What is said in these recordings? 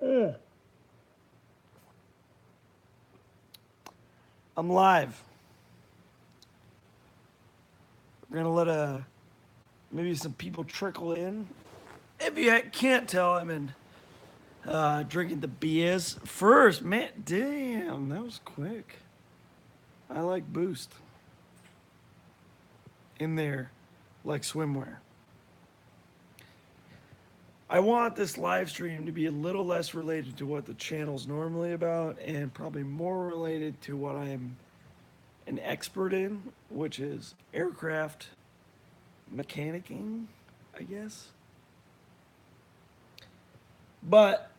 Ugh. I'm live. We're gonna let maybe some people trickle in. If you can't tell, I'm in drinking the beers first. Man, damn, that was quick. I like Boost in there, like swimwear. I want this live stream to be a little less related to what the channel's normally about, and probably more related to what I am an expert in, which is aircraft mechanicking, I guess. But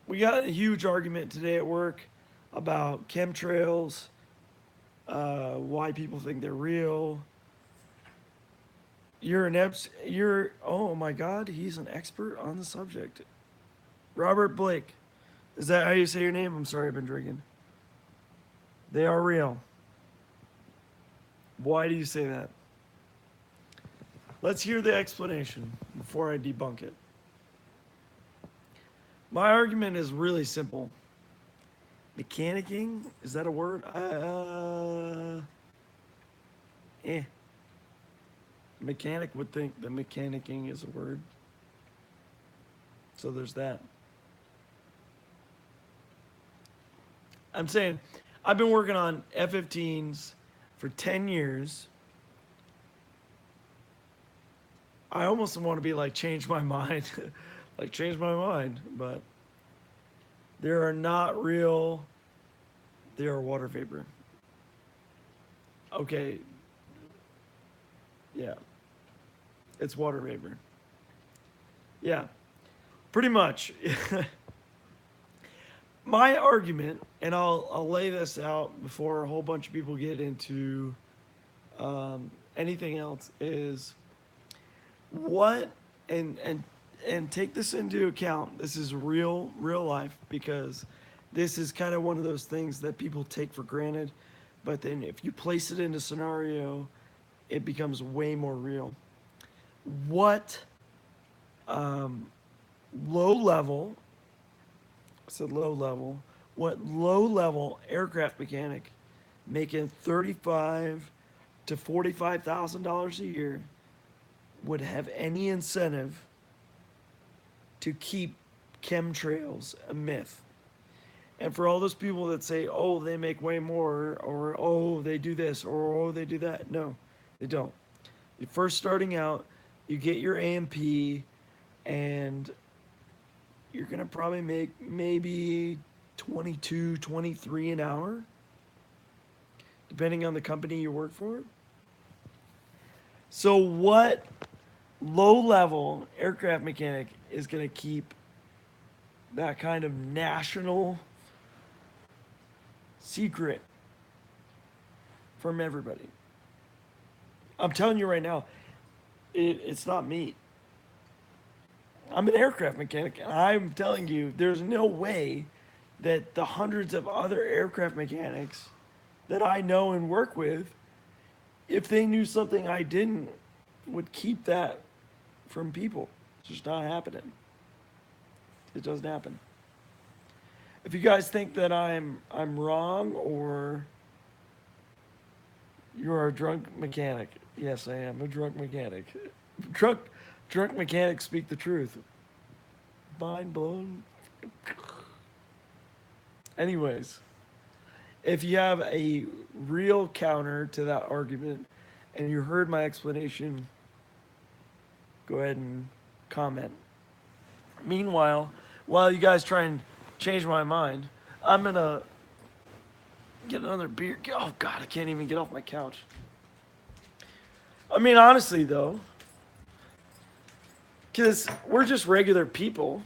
we got a huge argument today at work about chemtrails, why people think they're real. You're oh my God, he's an expert on the subject. Robert Blake, is that how you say your name? I'm sorry, I've been drinking. They are real. Why do you say that? Let's hear the explanation before I debunk it. My argument is really simple. Mechanicking, is that a word? Eh. Mechanic would think that mechanicking is a word. So there's that. I'm saying I've been working on F-15s for 10 years. I almost want to be like, change my mind. Like, change my mind. But there are not real, they are water vapor. Okay. Yeah. It's water vapor. Yeah. Pretty much. My argument, and I'll lay this out before a whole bunch of people get into anything else, is what and take this into account. This is real life, because this is kind of one of those things that people take for granted, but then if you place it in a scenario, it becomes way more real. What low level, I said low level, what low level aircraft mechanic making $35,000 to $45,000 a year would have any incentive to keep chemtrails a myth? And for all those people that say, oh, they make way more, or oh, they do this, or oh, they do that, no, they don't. You're first starting out, you get your AMP, and you're gonna probably make maybe 22, 23 an hour, depending on the company you work for. So what low level aircraft mechanic is gonna keep that kind of national secret from everybody? I'm telling you right now, it's not me. I'm an aircraft mechanic, and I'm telling you, there's no way that the hundreds of other aircraft mechanics that I know and work with, if they knew something I didn't, would keep that from people. It's just not happening. It doesn't happen. If you guys think that I'm wrong, or you're a drunk mechanic, yes, I am a drunk mechanic. Drunk mechanics speak the truth. Mind blown. Anyways, if you have a real counter to that argument and you heard my explanation, go ahead and comment. Meanwhile, while you guys try and change my mind, I'm gonna get another beer. Oh God, I can't even get off my couch. I mean, honestly though, because we're just regular people,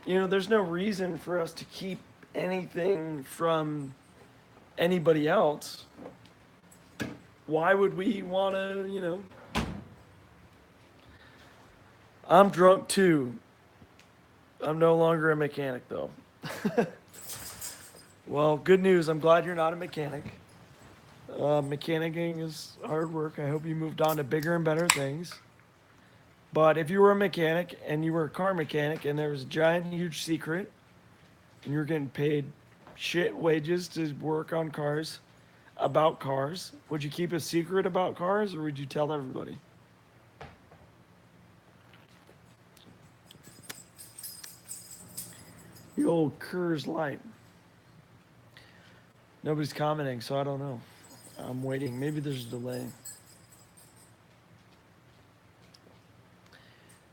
there's no reason for us to keep anything from anybody else. Why would we want to, I'm drunk too. I'm no longer a mechanic though. Well, good news. I'm glad you're not a mechanic. Mechanicking is hard work. I hope you moved on to bigger and better things. But if you were a mechanic and you were a car mechanic and there was a giant, huge secret and you're getting paid shit wages to work on cars, about cars, would you keep a secret about cars or would you tell everybody? The old Coors Light. Nobody's commenting, so I don't know. I'm waiting. Maybe there's a delay.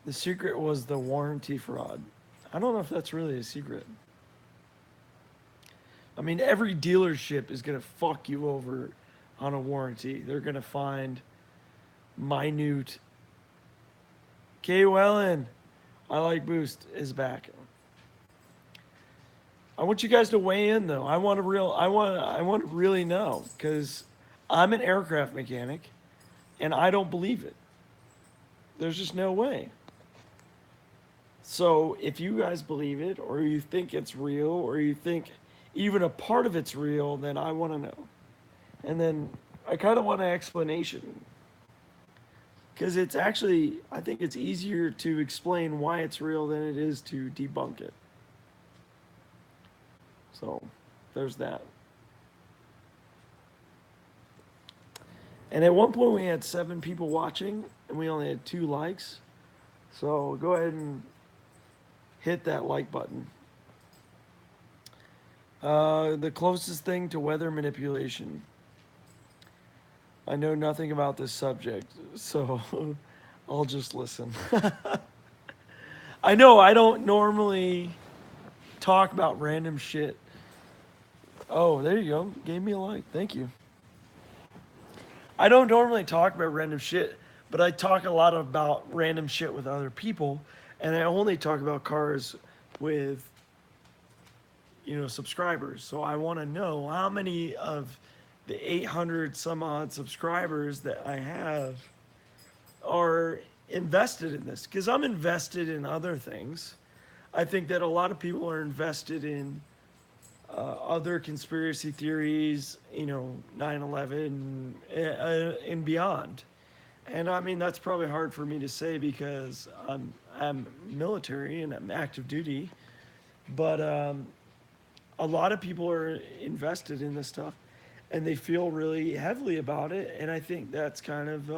The secret was the warranty fraud. I don't know if that's really a secret. I mean, every dealership is going to fuck you over on a warranty. They're going to find minute. Kay Wellen, I like Boost, is back. I want you guys to weigh in though. I want to really know because I'm an aircraft mechanic and I don't believe it. There's just no way. So if you guys believe it or you think it's real or you think even a part of it's real, then I want to know. And then I kind of want an explanation. Because it's actually, I think it's easier to explain why it's real than it is to debunk it. So there's that. And at one point we had 7 people watching and we only had 2 likes. So go ahead and hit that like button. The closest thing to weather manipulation. I know nothing about this subject, so I'll just listen. I know I don't normally talk about random shit. Oh, there you go. Gave me a like. Thank you. I don't normally talk about random shit, but I talk a lot about random shit with other people, and I only talk about cars with, subscribers. So I want to know how many of the 800 some odd subscribers that I have are invested in this, because I'm invested in other things. I think that a lot of people are invested in other conspiracy theories, 9/11 and beyond. And I mean, that's probably hard for me to say because I'm military and I'm active duty, but a lot of people are invested in this stuff and they feel really heavily about it. And I think that's kind of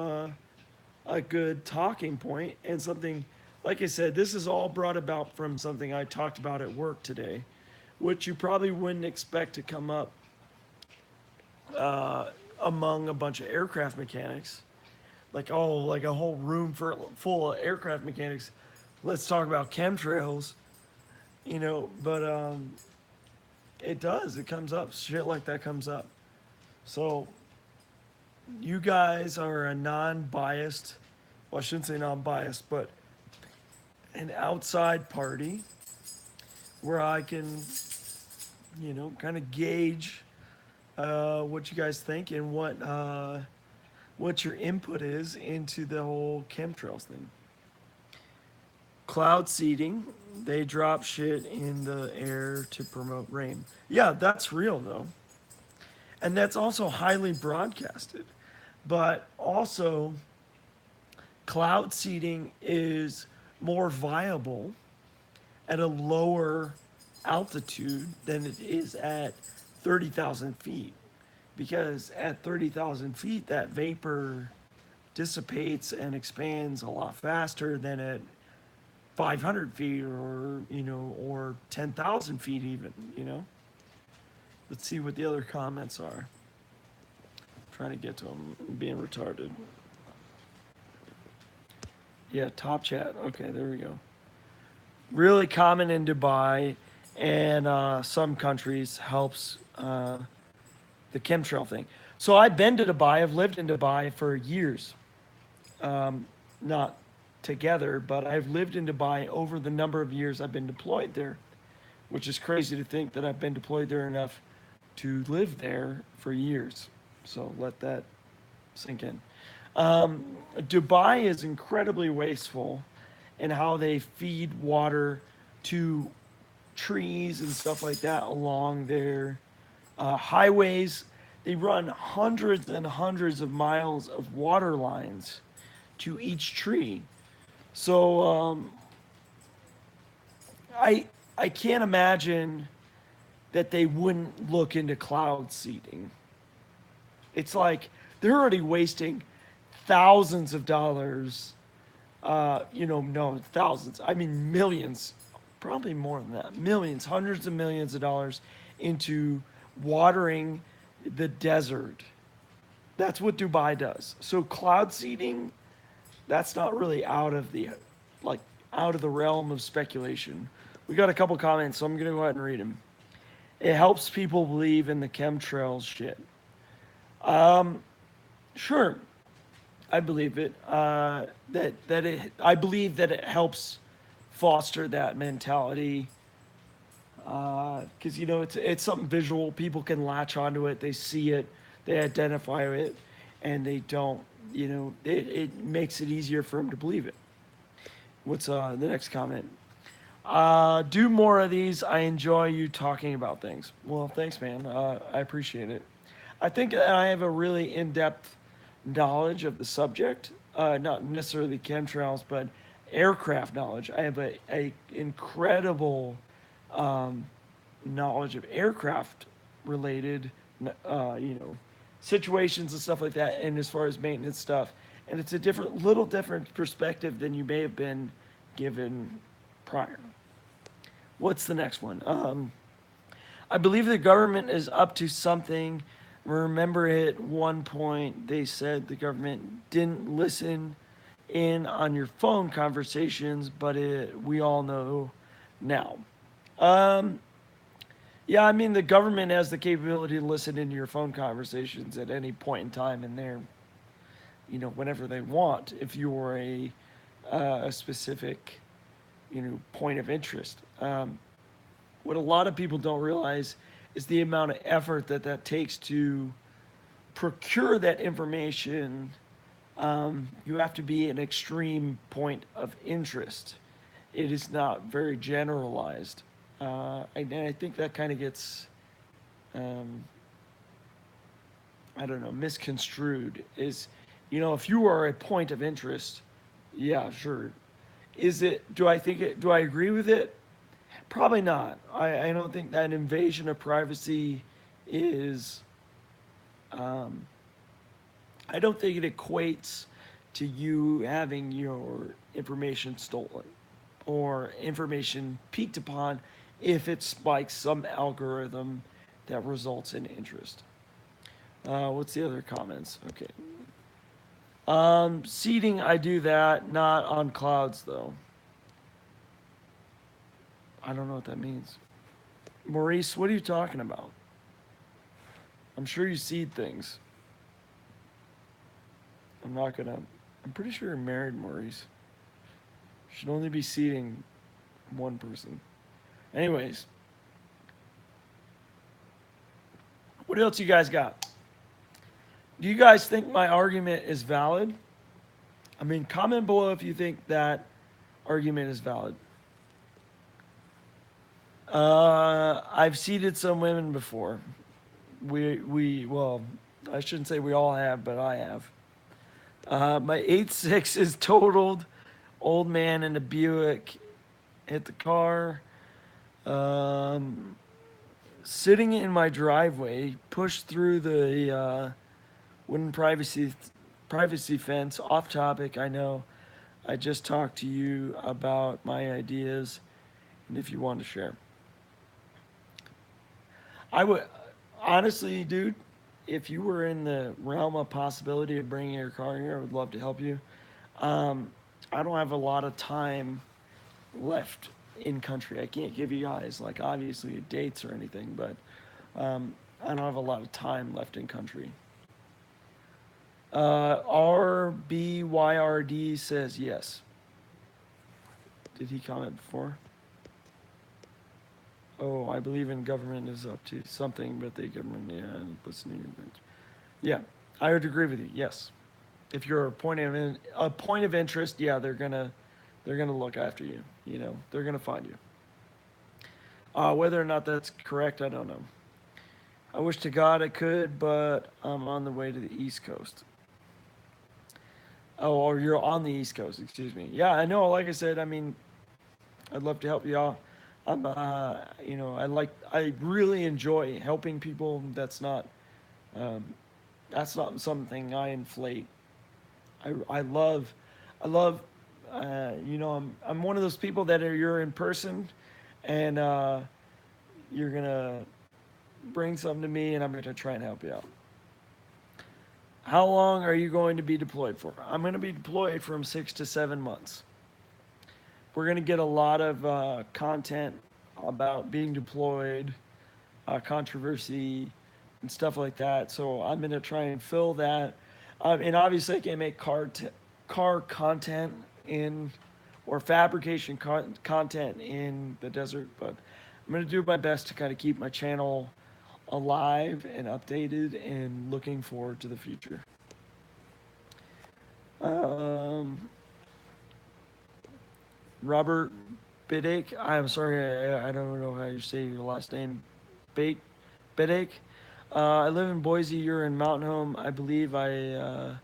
a good talking point and something, like I said, this is all brought about from something I talked about at work today, which you probably wouldn't expect to come up among a bunch of aircraft mechanics. Like a whole room full of aircraft mechanics. Let's talk about chemtrails, but it does. It comes up. Shit like that comes up. So you guys are a non-biased, well, I shouldn't say non-biased, but an outside party where I can, kind of gauge what you guys think and what your input is into the whole chemtrails thing. Cloud seeding, they drop shit in the air to promote rain. Yeah, that's real though. And that's also highly broadcasted. But also, cloud seeding is more viable at a lower altitude than it is at 30,000 feet. Because at 30,000 feet, that vapor dissipates and expands a lot faster than at 500 feet or 10,000 feet even. Let's see what the other comments are. Trying to get to them, being retarded. Yeah, top chat. Okay, there we go. Really common in Dubai and some countries helps the chemtrail thing. So I've been to Dubai. I've lived in Dubai for years. Not together, but I've lived in Dubai over the number of years I've been deployed there, which is crazy to think that I've been deployed there enough to live there for years. So let that sink in. Dubai is incredibly wasteful in how they feed water to trees and stuff like that along their highways. They run hundreds and hundreds of miles of water lines to each tree. So I can't imagine that they wouldn't look into cloud seeding. It's like they're already wasting thousands of dollars. No, thousands. I mean, millions, probably more than that. Millions, hundreds of millions of dollars into watering the desert. That's what Dubai does. So cloud seeding, that's not really like out of the realm of speculation. We got a couple comments, so I'm gonna go ahead and read them. It helps people believe in the chemtrails shit. Um, sure, I believe it. I believe that it helps foster that mentality. Because it's something visual. People can latch onto it. They see it. They identify it, and they don't. It makes it easier for them to believe it. What's the next comment? Do more of these. I enjoy you talking about things. Well, thanks, man. I appreciate it. I think I have a really in-depth knowledge of the subject, not necessarily chemtrails, but aircraft knowledge. I have a incredible knowledge of aircraft related, situations and stuff like that, and as far as maintenance stuff. And it's a little different perspective than you may have been given prior. What's the next one? I believe the government is up to something. Remember at one point they said the government didn't listen in on your phone conversations, but we all know now. Um, yeah, I mean the government has the capability to listen into your phone conversations at any point in time in their, whenever they want. If you're a specific, point of interest. What a lot of people don't realize is the amount of effort that takes to procure that information. You have to be an extreme point of interest. It is not very generalized. And I think that kind of gets, I don't know, misconstrued. If you are a point of interest, yeah, sure. Do I agree with it? Probably not. I don't think that invasion of privacy is, I don't think it equates to you having your information stolen or information peeked upon if it spikes some algorithm that results in interest. What's the other comments? Okay. Seeding, I do that, not on clouds though. I don't know what that means. Maurice, what are you talking about? I'm sure you seed things. I'm pretty sure you're married, Maurice. You should only be seeding one person. Anyways, what else you guys got? Do you guys think my argument is valid? I mean, comment below if you think that argument is valid. I've seeded some women before. Well, I shouldn't say we all have, but I have. My 8.6 is totaled. Old man in a Buick hit the car. Sitting in my driveway, pushed through the wooden privacy fence. Off topic, I know. I just talked to you about my ideas, and if you want to share. I would, honestly, dude, if you were in the realm of possibility of bringing your car here, I would love to help you. I don't have a lot of time left in country. I can't give you guys, like, obviously dates or anything, but I don't have a lot of time left in country. RBYRD says yes. Did he comment before? Oh, I believe in government is up to something, but the government, listening. Yeah, I would agree with you. Yes, if you're a point of interest, yeah, they're gonna look after you. They're gonna find you. Whether or not that's correct, I don't know. I wish to God I could, but I'm on the way to the East Coast. Oh, or you're on the East Coast, excuse me. Yeah, I know. Like I said, I mean, I'd love to help you out. I'm, I really enjoy helping people. Um, that's not something I inflate. I love, I love, I'm one of those people that you're in person, and you're gonna bring something to me, and I'm gonna try and help you out. How long are you going to be deployed for? I'm going to be deployed from 6 to 7 months. We're going to get a lot of content about being deployed, controversy, and stuff like that. So I'm going to try and fill that. And obviously, I can make car content in or fabrication content in the desert, but I'm going to do my best to kind of keep my channel alive and updated and looking forward to the future. Um, Robert Bidake. I'm sorry, I don't know how you say your last name. Bake Bidake. I live in Boise. You're in Mountain Home. I believe I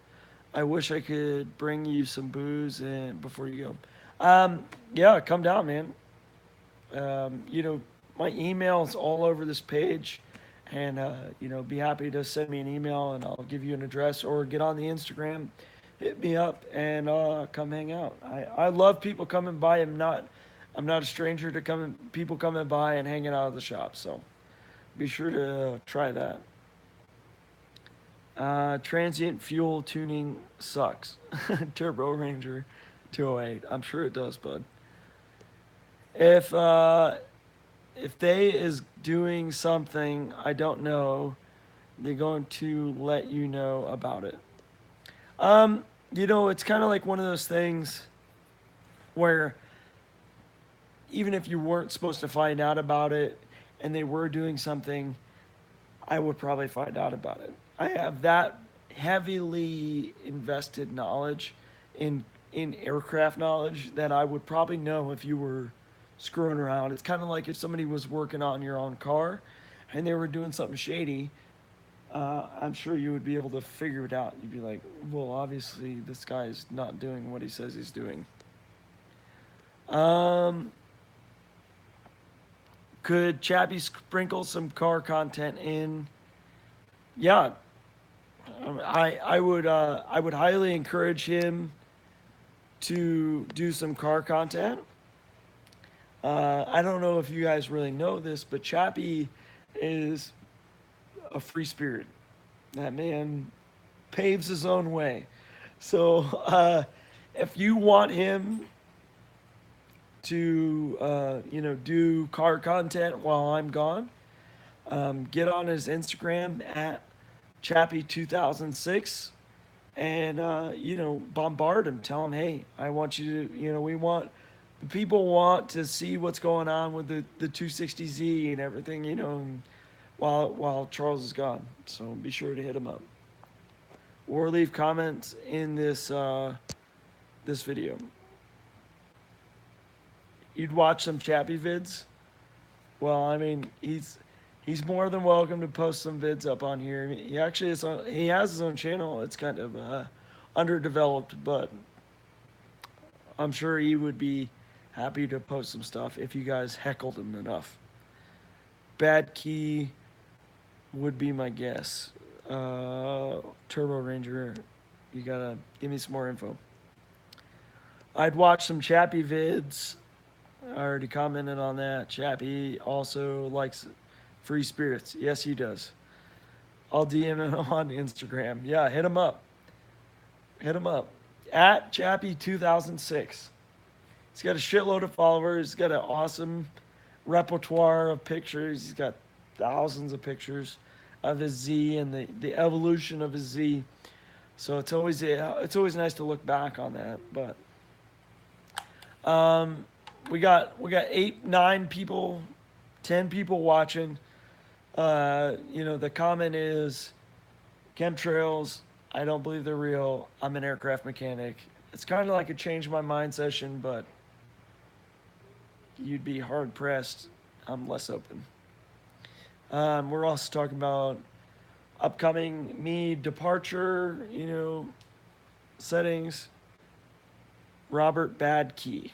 wish I could bring you some booze and before you go. Yeah, come down, man. You know, my email's all over this page, and be happy to send me an email, and I'll give you an address or get on the Instagram, hit me up, and come hang out. I love people coming by. I'm not a stranger to people coming by and hanging out at the shop. So be sure to try that. Transient fuel tuning sucks. Turbo Ranger 208. I'm sure it does, bud. If if they is doing something I don't know, they're going to let you know about it. Um, it's kind of like one of those things where even if you weren't supposed to find out about it and they were doing something, I would probably find out about it. I have that heavily invested knowledge in aircraft knowledge that I would probably know if you were screwing around. It's kind of like if somebody was working on your own car and they were doing something shady. I'm sure you would be able to figure it out. You'd be like, well, obviously this guy's not doing what he says he's doing. Um, could Chappie sprinkle some car content in? Yeah, I would highly encourage him to do some car content. I don't know if you guys really know this, but Chappie is a free spirit. That man paves his own way. So if you want him to, do car content while I'm gone, get on his Instagram at Chappie2006 and, bombard him. Tell him, hey, I want you to, the people want to see what's going on with the 260Z and everything, while Charles is gone. So be sure to hit him up or leave comments in this video. You'd watch some Chappie vids. Well, I mean, he's more than welcome to post some vids up on here. He actually he has his own channel. It's kind of underdeveloped, but I'm sure he would be happy to post some stuff if you guys heckled him enough. Bad Key would be my guess. Turbo Ranger, you gotta give me some more info. I'd watch some Chappie vids. I already commented on that. Chappie also likes free spirits. Yes, he does. I'll DM him on Instagram. Yeah, hit him up. Hit him up. At Chappie2006. He's got a shitload of followers. He's got an awesome repertoire of pictures. He's got thousands of pictures of his Z and the evolution of his Z. So it's always nice to look back on that. But we got 8, 9 people, 10 people watching. The comment is chemtrails. I don't believe they're real. I'm an aircraft mechanic. It's kind of like a change my mind session, but you'd be hard pressed. I'm less open. We're also talking about upcoming me departure, settings. Robert Bad Key.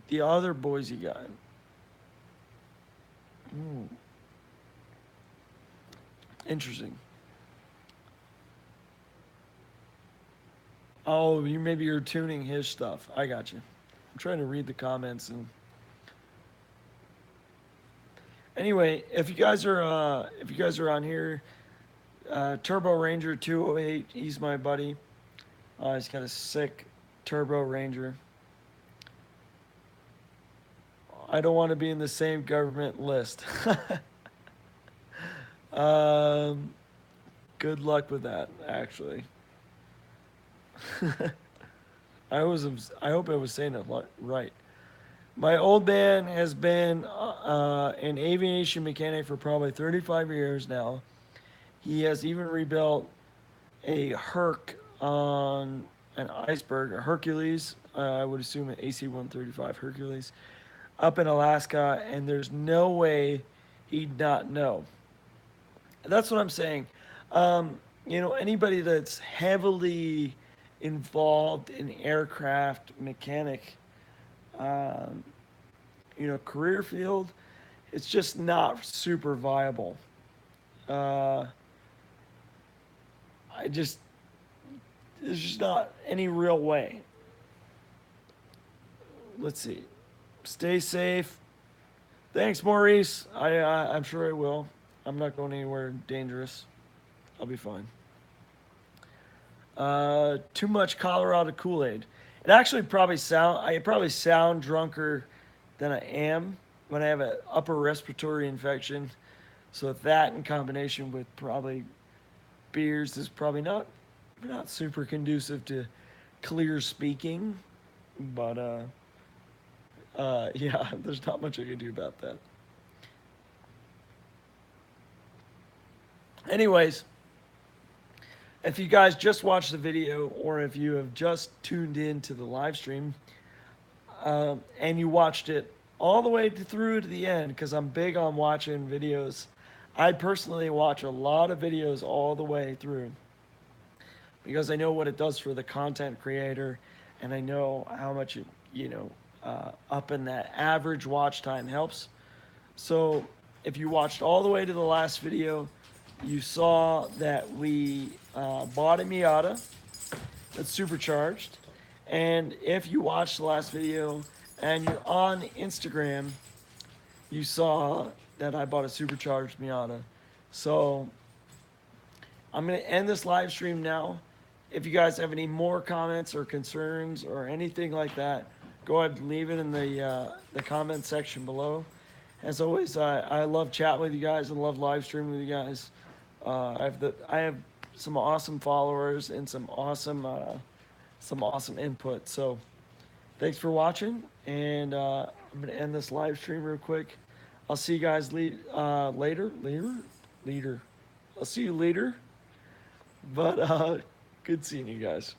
the other Boise guy. Interesting. Oh, maybe you're tuning his stuff. I got you. I'm trying to read the comments and anyway, if you guys are on here, Turbo Ranger 208, he's my buddy. He's got a sick Turbo Ranger. I don't want to be in the same government list. Good luck with that, actually. I hope I was saying it right. My old man has been an aviation mechanic for probably 35 years now. He has even rebuilt a Herc on an iceberg, a Hercules. I would assume an AC-135 Hercules, up in Alaska, and there's no way he'd not know. That's what I'm saying. Anybody that's heavily involved in aircraft mechanic, career field, it's just not super viable. There's just not any real way. Let's see. Stay safe. Thanks, Maurice. I'm sure I will. I'm not going anywhere dangerous. I'll be fine. Too much Colorado Kool-Aid. It actually I probably sound drunker than I am when I have an upper respiratory infection. So that in combination with probably beers is probably not super conducive to clear speaking. But yeah, there's not much I can do about that. Anyways, if you guys just watched the video or if you have just tuned in to the live stream and you watched it all the way through to the end, because I'm big on watching videos. I personally watch a lot of videos all the way through because I know what it does for the content creator and I know how much up in that average watch time helps. So if you watched all the way to the last video, you saw that we bought a Miata that's supercharged. And if you watched the last video and you're on Instagram, you saw that I bought a supercharged Miata. So I'm going to end this live stream now. If you guys have any more comments or concerns or anything like that, go ahead and leave it in the comment section below. As always, I love chatting with you guys and love live streaming with you guys. I have some awesome followers and some awesome input. So thanks for watching, and I'm gonna end this live stream real quick. I'll see you guys later. I'll see you later. But good seeing you guys.